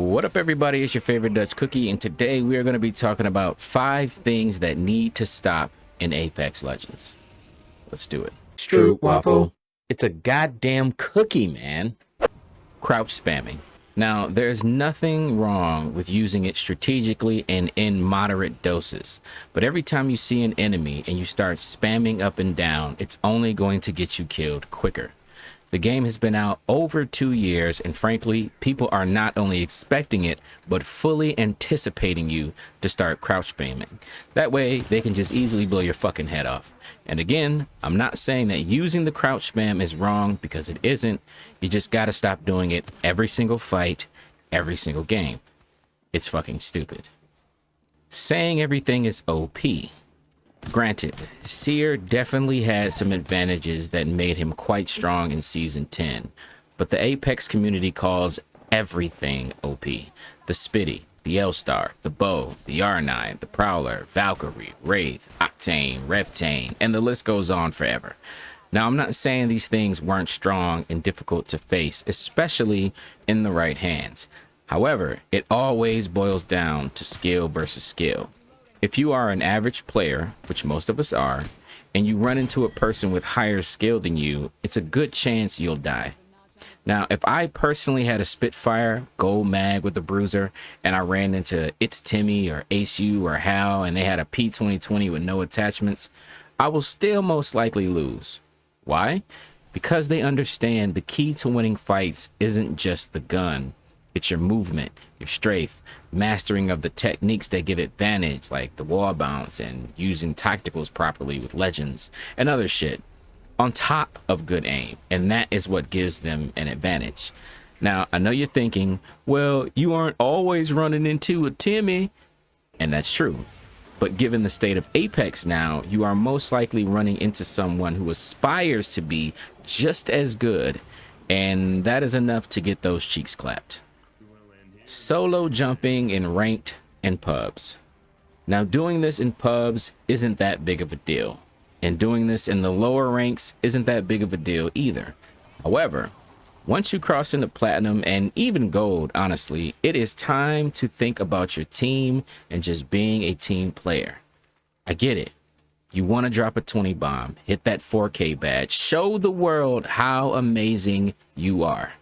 What up, everybody? It's your favorite Dutch cookie, and today we are going to be talking about 5 things that need to stop in Apex Legends. Let's do it. Stroop waffle. It's a goddamn cookie, man. Crouch spamming. Now, there's nothing wrong with using it strategically and in moderate doses, but every time you see an enemy and you start spamming up and down, it's only going to get you killed quicker. The game has been out over 2 years, and frankly, people are not only expecting it, but fully anticipating you to start crouch spamming. That way, they can just easily blow your fucking head off. And again, I'm not saying that using the crouch spam is wrong, because it isn't. You just gotta stop doing it every single fight, every single game. It's fucking stupid. Saying everything is OP. Granted, Seer definitely had some advantages that made him quite strong in Season 10, but the Apex community calls everything OP. The Spitty, the L-Star, the Bow, the R9, the Prowler, Valkyrie, Wraith, Octane, Revtane, and the list goes on forever. Now, I'm not saying these things weren't strong and difficult to face, especially in the right hands. However, it always boils down to skill versus skill. If you are an average player, which most of us are, and you run into a person with higher skill than you, it's a good chance you'll die. Now, if I personally had a Spitfire, gold mag with a bruiser, and I ran into It's Timmy or Ace U or Hal, and they had a P2020 with no attachments, I will still most likely lose. Why? Because they understand the key to winning fights isn't just the gun. It's your movement, your strafe, mastering of the techniques that give advantage, like the wall bounce and using tacticals properly with legends and other shit, on top of good aim. And that is what gives them an advantage. Now, I know you're thinking, well, you aren't always running into a Timmy. And that's true. But given the state of Apex now, you are most likely running into someone who aspires to be just as good. And that is enough to get those cheeks clapped. Solo jumping in ranked and pubs. Now, doing this in pubs isn't that big of a deal, and doing this in the lower ranks isn't that big of a deal either. However, once you cross into platinum and even gold, honestly, it is time to think about your team and just being a team player. I get it. You want to drop a 20 bomb, hit that 4K badge, show the world how amazing you are.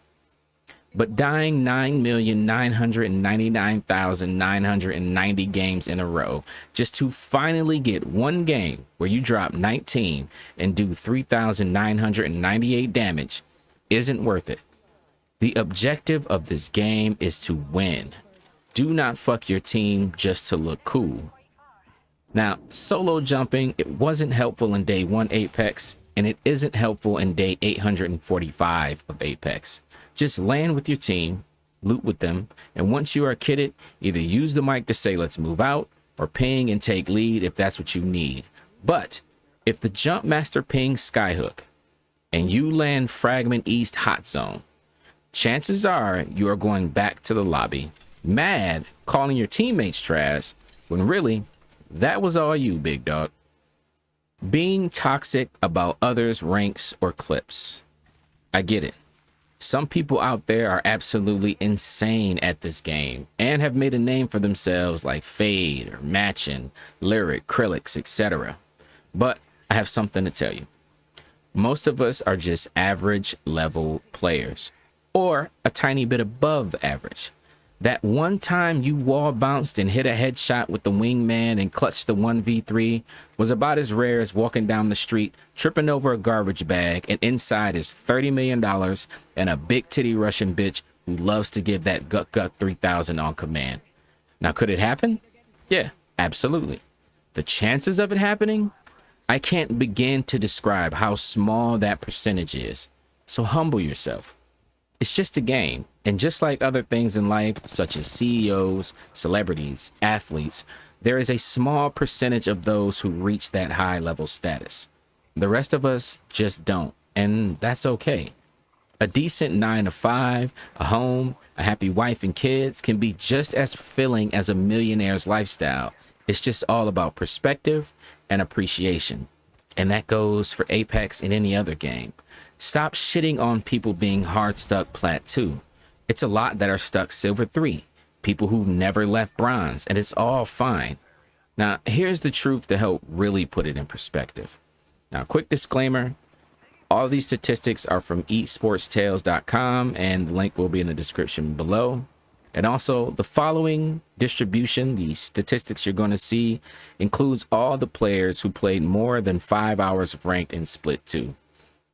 But dying 9,999,990 games in a row just to finally get one game where you drop 19 and do 3,998 damage isn't worth it. The objective of this game is to win. Do not fuck your team just to look cool. Now, solo jumping, it wasn't helpful in day 1 Apex, and it isn't helpful in day 845 of Apex. Just land with your team, loot with them, and once you are kitted, either use the mic to say let's move out, or ping and take lead if that's what you need. But if the jump master pings Skyhook and you land Fragment East Hot Zone, chances are you are going back to the lobby, mad, calling your teammates trash, when really, that was all you, big dog. Being toxic about others' ranks or clips. I get it. Some people out there are absolutely insane at this game and have made a name for themselves like Fade or Matchin, Lyric, Krillix, etc. But I have something to tell you. Most of us are just average level players, or a tiny bit above average. That one time you wall bounced and hit a headshot with the wingman and clutched the 1v3 was about as rare as walking down the street, tripping over a garbage bag, and inside is $30 million and a big titty Russian bitch who loves to give that gut 3000 on command. Now, could it happen? Yeah, absolutely. The chances of it happening? I can't begin to describe how small that percentage is. So humble yourself. It's just a game, and just like other things in life, such as CEOs, celebrities, athletes, there is a small percentage of those who reach that high level status. The rest of us just don't, and that's okay. A decent 9 to 5, a home, a happy wife and kids can be just as fulfilling as a millionaire's lifestyle. It's just all about perspective and appreciation. And that goes for Apex and any other game. Stop shitting on people being hard stuck Plat 2. It's a lot that are stuck Silver 3. people who've never left bronze, and it's all fine. Now, here's the truth to help really put it in perspective. Now, quick disclaimer, all these statistics are from esportstales.com, and the link will be in the description below. And also, the following distribution, the statistics you're going to see, includes all the players who played more than 5 hours of ranked in Split 2.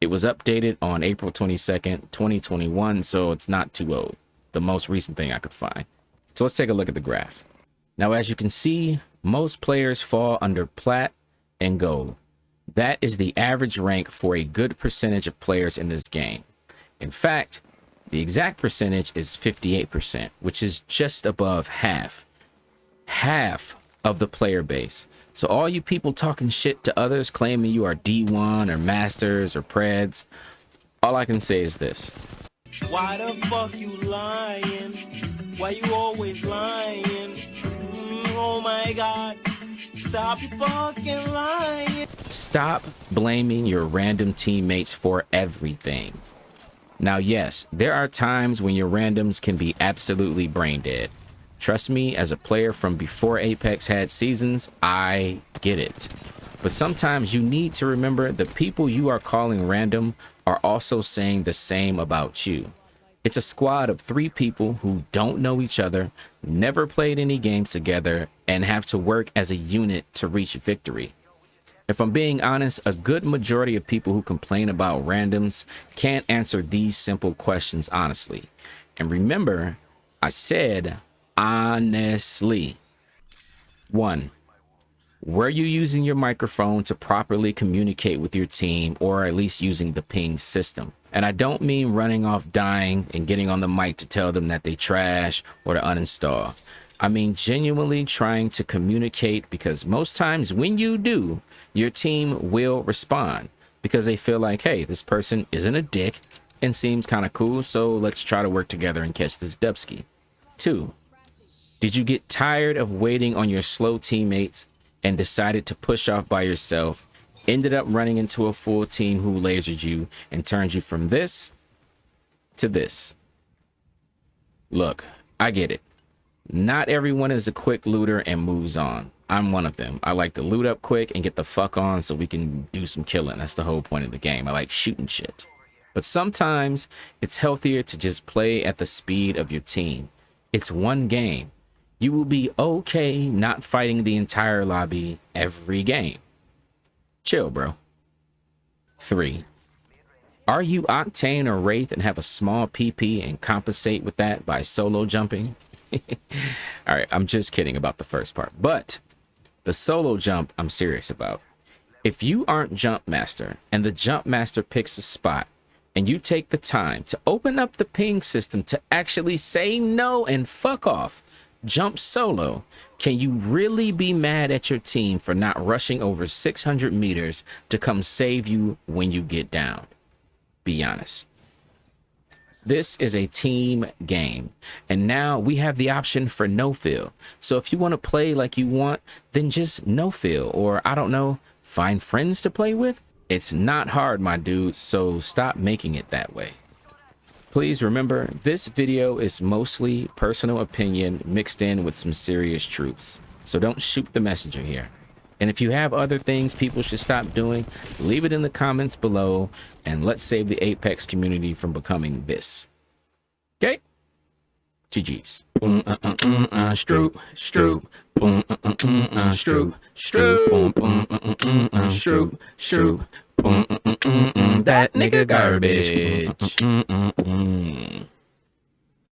It was updated on April 22nd, 2021, so it's not too old. The most recent thing I could find. So let's take a look at the graph. Now, as you can see, most players fall under Plat and Gold. That is the average rank for a good percentage of players in this game. In fact, the exact percentage is 58%, which is just above half of the player base. So all you people talking shit to others, claiming you are D1 or Masters or Preds, all I can say is this. Why the fuck you lying? Why you always lying? Oh my God. Stop fucking lying. Stop blaming your random teammates for everything. Now, yes, there are times when your randoms can be absolutely brain dead. Trust me, as a player from before Apex had seasons, I get it. But sometimes you need to remember the people you are calling random are also saying the same about you. It's a squad of 3 people who don't know each other, never played any games together, and have to work as a unit to reach victory. If I'm being honest, a good majority of people who complain about randoms can't answer these simple questions honestly. And remember, I said honestly. 1. Were you using your microphone to properly communicate with your team, or at least using the ping system? And I don't mean running off dying and getting on the mic to tell them that they trash or to uninstall. I mean genuinely trying to communicate, because most times when you do, your team will respond because they feel like, hey, this person isn't a dick and seems kind of cool, so let's try to work together and catch this dubski. 2. Did you get tired of waiting on your slow teammates and decided to push off by yourself, ended up running into a full team who lasered you and turned you from this to this? Look, I get it. Not everyone is a quick looter and moves on. I'm one of them. I like to loot up quick and get the fuck on so we can do some killing. That's the whole point of the game. I like shooting shit. But sometimes it's healthier to just play at the speed of your team. It's one game. You will be okay not fighting the entire lobby every game. Chill, bro. 3. Are you Octane or Wraith and have a small PP and compensate with that by solo jumping? All right, I'm just kidding about the first part, but the solo jump I'm serious about. If you aren't jump master and the jump master picks a spot and you take the time to open up the ping system to actually say no and fuck off, jump solo, can you really be mad at your team for not rushing over 600 meters to come save you when you get down? Be honest. This is a team game, and now we have the option for no fill. So if you want to play like you want, then just no fill, or I don't know, find friends to play with. It's not hard, my dude, so stop making it that way. Please remember, this video is mostly personal opinion mixed in with some serious truths, so don't shoot the messenger here. And if you have other things people should stop doing, leave it in the comments below, and let's save the Apex community from becoming this. Okay? GG's. Stroop, Stroop, Stroop, Stroop, Stroop, Stroop, that nigga garbage.